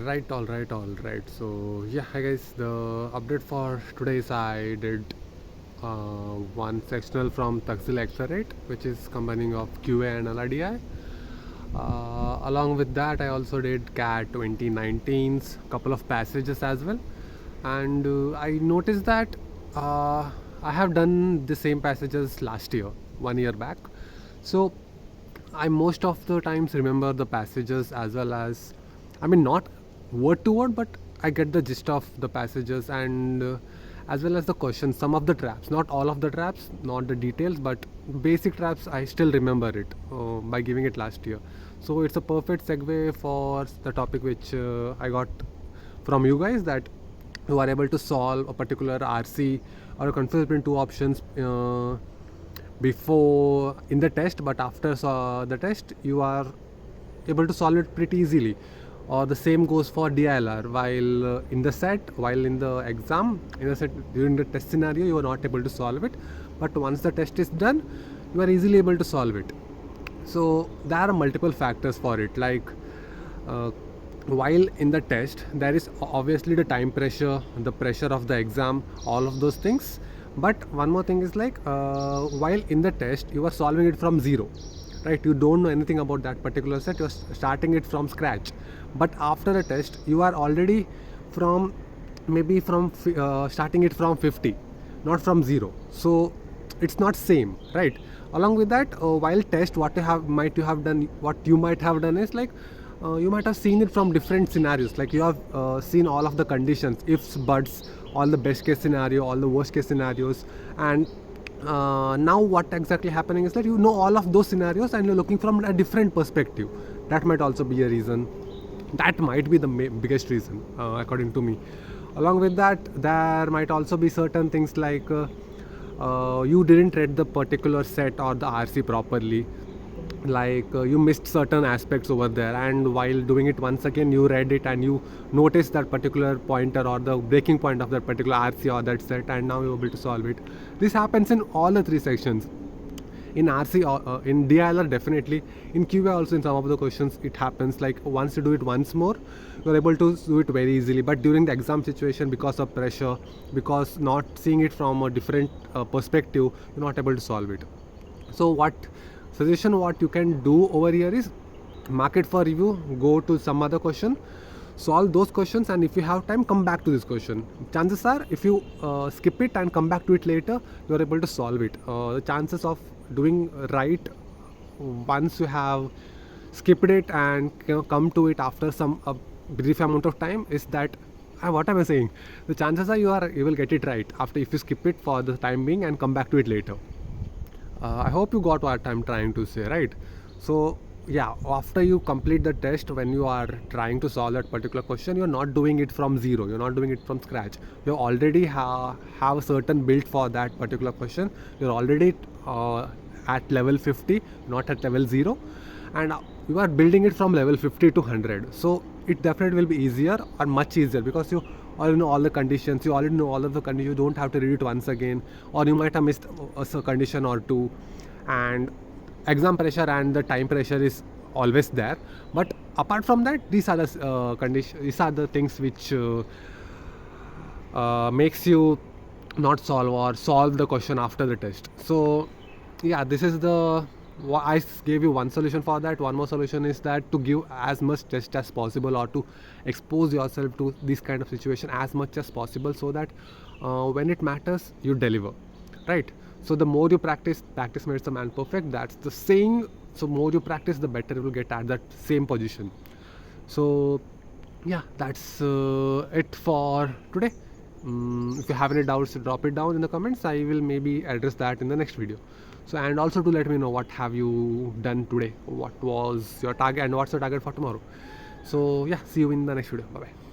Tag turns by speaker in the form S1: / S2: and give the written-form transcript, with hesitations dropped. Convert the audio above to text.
S1: All right. So yeah, hi guys. The update for today is I did one sectional from Taxil Accelerate, which is combining of QA and LRDI. Along with that, I also did CAT-2019's couple of passages as well, and I noticed that I have done the same passages last year, 1 year back. So I most of the times remember the passages as well as, I mean, not word to word, but I get the gist of the passages and as well as the questions, some of the traps, not all of the traps, not the details, but basic traps. I still remember it by giving it last year. So it's a perfect segue for the topic which I got from you guys, that you are able to solve a particular RC or a conflict between two options before in the test, but after the test you are able to solve it pretty easily. Or the same goes for DILR. While in the set, while in the exam, in the set during the test scenario, you are not able to solve it, but once the test is done, you are easily able to solve it. So there are multiple factors for it, like uh, while in the test there is obviously the time pressure, the pressure of the exam, all of those things. But one more thing is like while in the test you are solving it from zero, right? You don't know anything about that particular set, you're starting it from scratch. But after a test you are already from maybe from starting it from 50, not from zero. So it's not same, right? Along with that, while test, what you might have done is like you might have seen it from different scenarios, like you have seen all of the conditions, ifs, buts, all the best case scenario, all the worst case scenarios. And now what exactly happening is that you know all of those scenarios and you're looking from a different perspective. That might also be a reason, that might be the biggest reason, according to me. Along with that, there might also be certain things like you didn't read the particular set or the RC properly, like you missed certain aspects over there, and while doing it once again you read it and you noticed that particular pointer or the breaking point of that particular RC or that set, and now you're able to solve it. This happens in all the three sections. In RC or in DILR definitely, in QA also in some of the questions it happens, like once you do it once more you're able to do it very easily, but during the exam situation, because of pressure, because not seeing it from a different perspective, you're not able to solve it. So what you can do over here is mark it for review, go to some other question, solve those questions, and if you have time, come back to this question. Chances are if you skip it and come back to it later, you are able to solve it. The chances of doing right once you have skipped it and come to it after some brief amount of time is that, what am I saying, the chances are you will get it right after, if you skip it for the time being and come back to it later. I hope you got what I'm trying to say, right? So yeah, after you complete the test, when you are trying to solve that particular question, you're not doing it from zero, you're not doing it from scratch. You already have a certain build for that particular question. You're already at level 50, not at level 0, and you are building it from level 50 to 100. So it definitely will be easier or much easier, because you already know all the conditions, you already know all of the conditions, you don't have to read it once again, or you might have missed a condition or two. And exam pressure and the time pressure is always there, but apart from that, these are the these are the things which makes you not solve or solve the question after the test. So yeah, this is the I gave you one solution for that. One more solution is that to give as much test as possible, or to expose yourself to this kind of situation as much as possible, so that when it matters you deliver, right? So the more you practice, practice makes the man perfect, that's the saying. So more you practice, the better you will get at that same position. So yeah, that's it for today. If you have any doubts, drop it down in the comments. I will maybe address that in the next video. So, and also to let me know what have you done today, what was your target and what's your target for tomorrow. So yeah, see you in the next video. Bye bye.